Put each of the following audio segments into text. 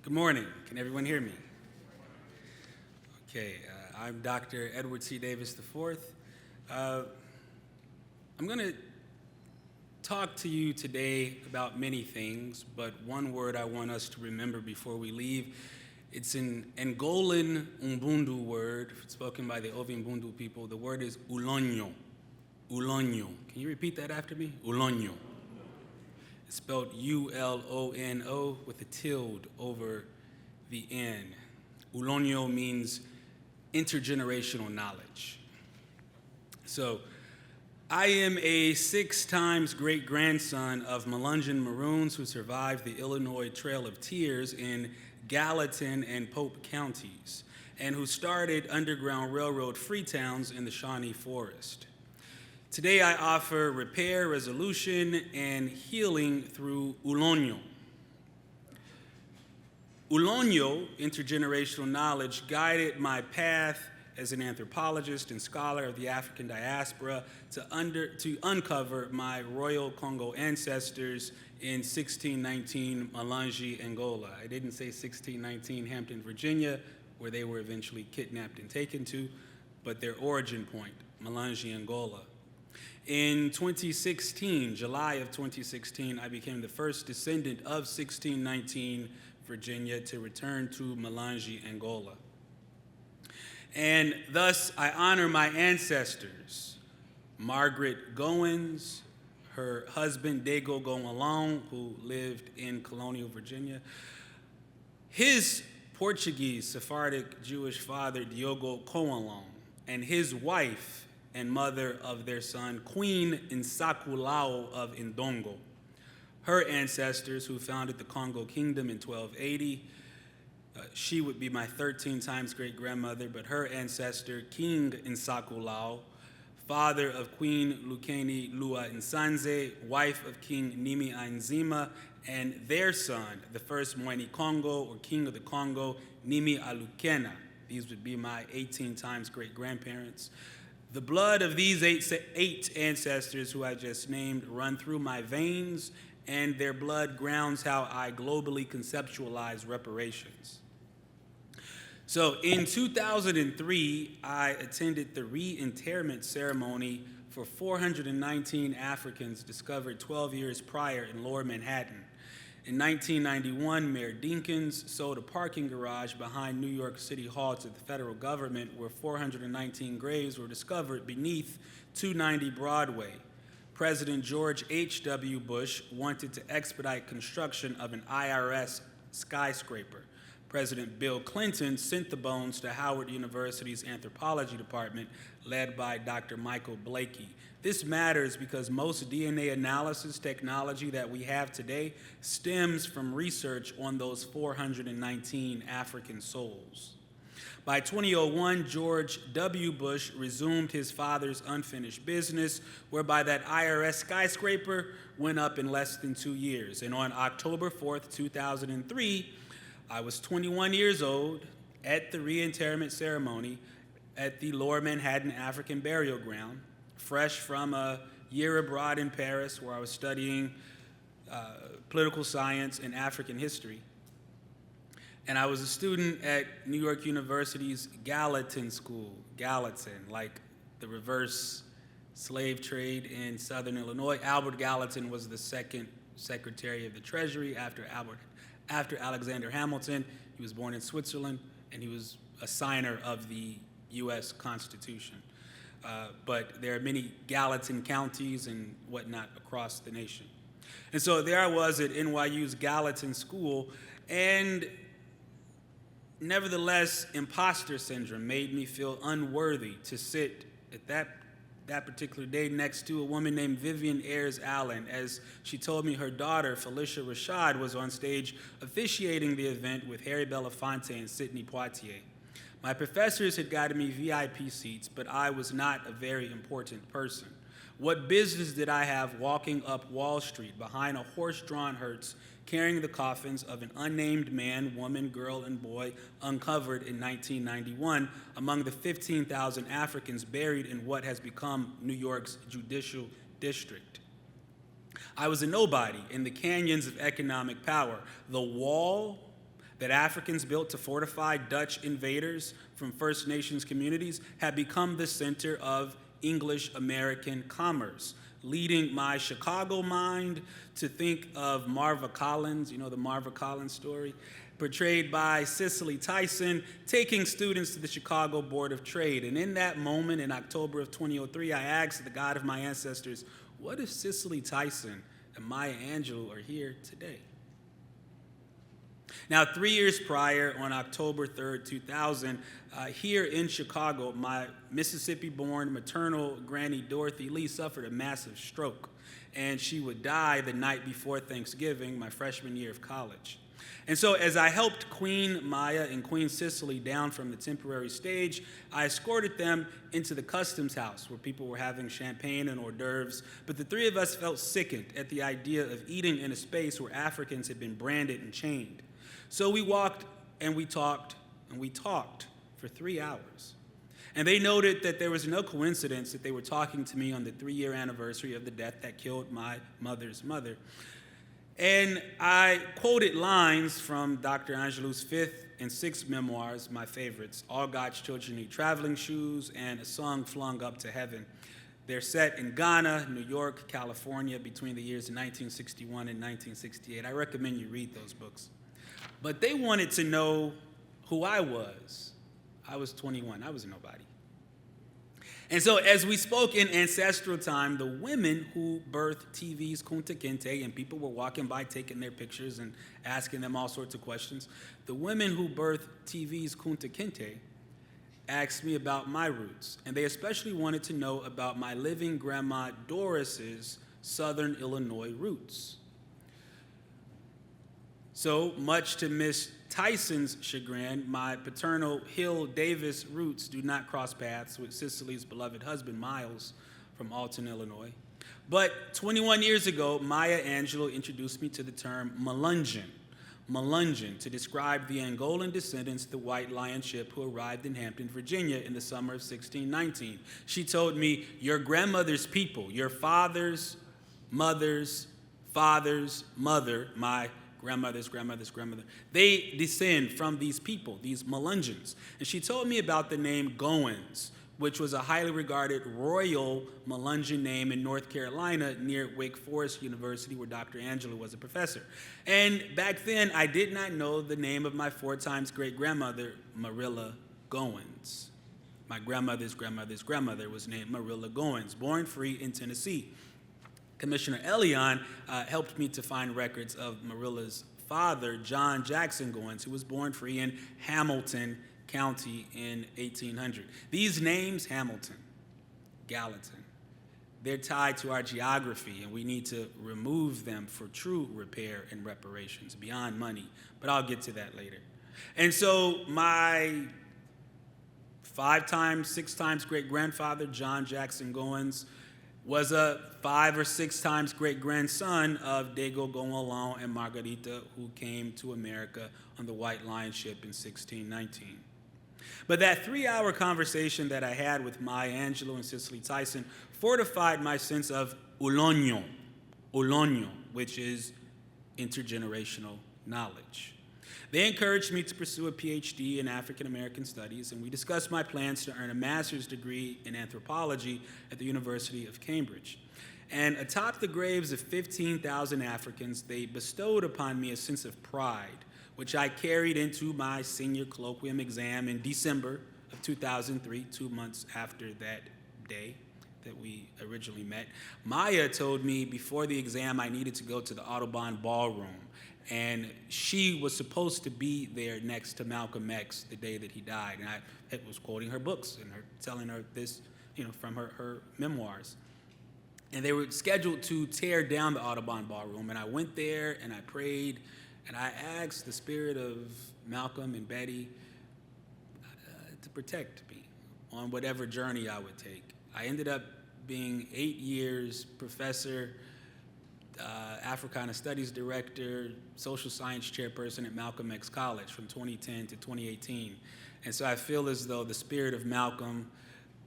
Good morning. Can everyone hear me? Okay, I'm Dr. Edward C. Davis IV. I'm going to talk to you today about many things, but one word I want us to remember before we leave. It's an Angolan Ubuntu word spoken by the Ovimbundu people. The word is ulonyo. Ulonyo. Can you repeat that after me? Ulonyo. It's spelled U-L-O-N-O with a tilde over the N. Ulonyo means intergenerational knowledge. So, I am a 6 times great-grandson of Melungeon Maroons who survived the Illinois Trail of Tears in Gallatin and Pope counties, and who started Underground Railroad Freetowns in the Shawnee Forest. Today I offer repair, resolution, and healing through Ulonyo. Ulonyo, intergenerational knowledge, guided my path as an anthropologist and scholar of the African diaspora to uncover my Royal Congo ancestors in 1619 Malanje, Angola. I didn't say 1619 Hampton, Virginia, where they were eventually kidnapped and taken to, but their origin point, Malanje, Angola. In 2016, July of 2016, I became the first descendant of 1619 Virginia to return to Malanje, Angola. And thus, I honor my ancestors, Margaret Goins, her husband, Dago Goalong, who lived in colonial Virginia, his Portuguese Sephardic Jewish father, Diogo Coalong, and his wife and mother of their son, Queen Nsakulao of Ndongo. Her ancestors, who founded the Congo Kingdom in 1280, she would be my 13 times great-grandmother, but her ancestor, King Nsakulao, father of Queen Lukeni Lua Nsanze, wife of King Nimi Ainzima, and their son, the first Moeni Congo, or King of the Congo, Nimi Alukena. These would be my 18 times great-grandparents. The blood of these eight ancestors who I just named run through my veins, and their blood grounds how I globally conceptualize reparations. So in 2003, I attended the reinterment ceremony for 419 Africans discovered 12 years prior in Lower Manhattan. In 1991, Mayor Dinkins sold a parking garage behind New York City Hall to the federal government, where 419 graves were discovered beneath 290 Broadway. President George H.W. Bush wanted to expedite construction of an IRS skyscraper. President Bill Clinton sent the bones to Howard University's anthropology department, led by Dr. Michael Blakey. This matters because most DNA analysis technology that we have today stems from research on those 419 African souls. By 2001, George W. Bush resumed his father's unfinished business, whereby that IRS skyscraper went up in less than 2 years. And on October 4th, 2003, I was 21 years old at the reinterment ceremony at the Lower Manhattan African Burial Ground, fresh from a year abroad in Paris where I was studying political science and African history. And I was a student at New York University's Gallatin School, Gallatin, like the reverse slave trade in Southern Illinois. Albert Gallatin was the second Secretary of the Treasury after Alexander Hamilton. He was born in Switzerland, and he was a signer of the U.S. Constitution. But there are many Gallatin counties and whatnot across the nation. And so there I was at NYU's Gallatin School, and nevertheless, imposter syndrome made me feel unworthy to sit at that particular day next to a woman named Vivian Ayers Allen, as she told me her daughter, Felicia Rashad, was on stage officiating the event with Harry Belafonte and Sidney Poitier. My professors had gotten me VIP seats, but I was not a very important person. What business did I have walking up Wall Street behind a horse-drawn hearse, carrying the coffins of an unnamed man, woman, girl, and boy uncovered in 1991 among the 15,000 Africans buried in what has become New York's judicial district? I was a nobody in the canyons of economic power. The wall that Africans built to fortify Dutch invaders from First Nations communities had become the center of English-American commerce, leading my Chicago mind to think of Marva Collins, you know the Marva Collins story, portrayed by Cicely Tyson, taking students to the Chicago Board of Trade. And in that moment, in October of 2003, I asked the God of my ancestors, what if Cicely Tyson and Maya Angelou are here today? Now, 3 years prior, on October 3rd, 2000, here in Chicago, my Mississippi-born maternal granny, Dorothy Lee, suffered a massive stroke, and she would die the night before Thanksgiving, my freshman year of college. And so as I helped Queen Maya and Queen Cicely down from the temporary stage, I escorted them into the customs house where people were having champagne and hors d'oeuvres, but the three of us felt sickened at the idea of eating in a space where Africans had been branded and chained. So we walked and we talked and we talked for 3 hours. And they noted that there was no coincidence that they were talking to me on the 3-year anniversary of the death that killed my mother's mother. And I quoted lines from Dr. Angelou's 5th and 6th memoirs, my favorites, All God's Children Need Traveling Shoes and A Song Flung Up to Heaven. They're set in Ghana, New York, California between the years of 1961 and 1968. I recommend you read those books. But they wanted to know who I was. I was 21. I was nobody. And so as we spoke in ancestral time, the women who birthed TV's Kunta Kinte, and people were walking by taking their pictures and asking them all sorts of questions, the women who birthed TV's Kunta Kinte asked me about my roots. And they especially wanted to know about my living grandma Doris's Southern Illinois roots. So, much to Miss Tyson's chagrin, my paternal Hill Davis roots do not cross paths with Cicely's beloved husband, Miles, from Alton, Illinois. But 21 years ago, Maya Angelou introduced me to the term Melungeon, to describe the Angolan descendants of the white lion ship who arrived in Hampton, Virginia in the summer of 1619. She told me, your grandmother's people, your father's mother's mother, my grandmother, they descend from these people, these Melungeons. And she told me about the name Goins, which was a highly regarded royal Melungeon name in North Carolina near Wake Forest University, where Dr. Angelou was a professor. And back then, I did not know the name of my 4 times great-grandmother, Marilla Goins. My grandmother's grandmother was named Marilla Goins, born free in Tennessee. Commissioner Elion helped me to find records of Marilla's father, John Jackson Goins, who was born free in Hamilton County in 1800. These names, Hamilton, Gallatin, they're tied to our geography, and we need to remove them for true repair and reparations beyond money, but I'll get to that later. And so my 5 times, 6 times great-grandfather, John Jackson Goins, was a 5 or 6 times great-grandson of Dego Gonwalon and Margarita, who came to America on the White Lion ship in 1619. But that 3-hour conversation that I had with Maya Angelou and Cicely Tyson fortified my sense of ulonyo, which is intergenerational knowledge. They encouraged me to pursue a PhD in African American Studies, and we discussed my plans to earn a master's degree in anthropology at the University of Cambridge. And atop the graves of 15,000 Africans, they bestowed upon me a sense of pride, which I carried into my senior colloquium exam in December of 2003, 2 months after that day that we originally met. Maya told me before the exam I needed to go to the Audubon Ballroom, and she was supposed to be there next to Malcolm X the day that he died. And I was quoting her books and telling her this, from her memoirs. And they were scheduled to tear down the Audubon Ballroom. And I went there and I prayed and I asked the spirit of Malcolm and Betty to protect me on whatever journey I would take. I ended up being 8 years professor, Africana Studies Director, Social Science Chairperson at Malcolm X College from 2010 to 2018. And so I feel as though the spirit of Malcolm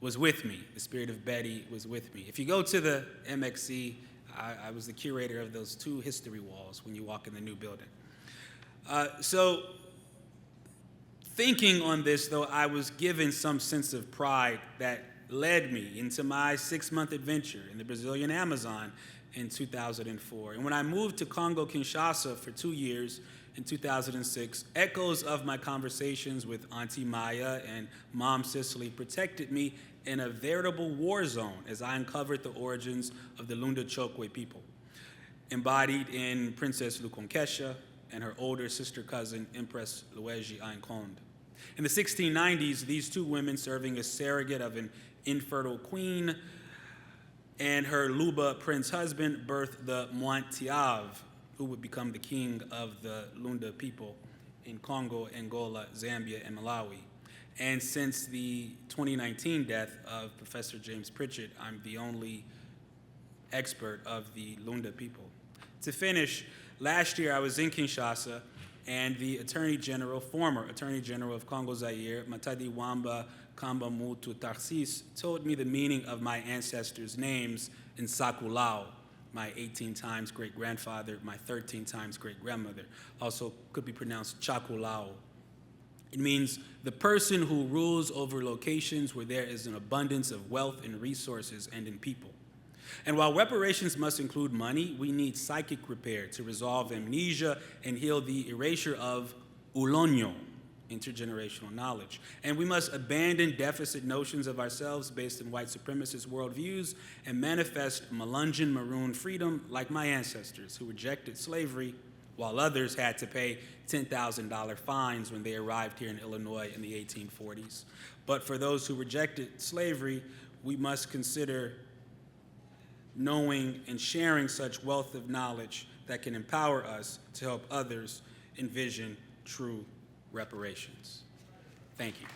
was with me. The spirit of Betty was with me. If you go to the MXC, I was the curator of those 2 history walls when you walk in the new building. So Thinking on this, though, I was given some sense of pride that led me into my 6-month adventure in the Brazilian Amazon in 2004. And when I moved to Congo-Kinshasa for 2 years in 2006, echoes of my conversations with Auntie Maya and Mom Cicely protected me in a veritable war zone as I uncovered the origins of the Lunda Chokwe people, embodied in Princess Lukonkesha and her older sister cousin, Empress Luigi Ainkonde. In the 1690s, these two women, serving as surrogate of an infertile queen and her Luba prince husband, birthed the Moantiave, who would become the king of the Lunda people in Congo, Angola, Zambia, and Malawi. And since the 2019 death of Professor James Pritchett, I'm the only expert of the Lunda people. To finish, last year I was in Kinshasa, and the former Attorney General of Congo Zaire, Matadi Wamba Kamba Mutu Tarsis, told me the meaning of my ancestors' names in Sakulao, my 18 times great-grandfather, my 13 times great-grandmother. Also could be pronounced Chakulao. It means the person who rules over locations where there is an abundance of wealth and resources and in people. And while reparations must include money, we need psychic repair to resolve amnesia and heal the erasure of ulonyo, intergenerational knowledge. And we must abandon deficit notions of ourselves based in white supremacist worldviews and manifest Melungeon maroon freedom like my ancestors who rejected slavery while others had to pay $10,000 fines when they arrived here in Illinois in the 1840s. But for those who rejected slavery, we must consider knowing and sharing such wealth of knowledge that can empower us to help others envision true reparations. Thank you.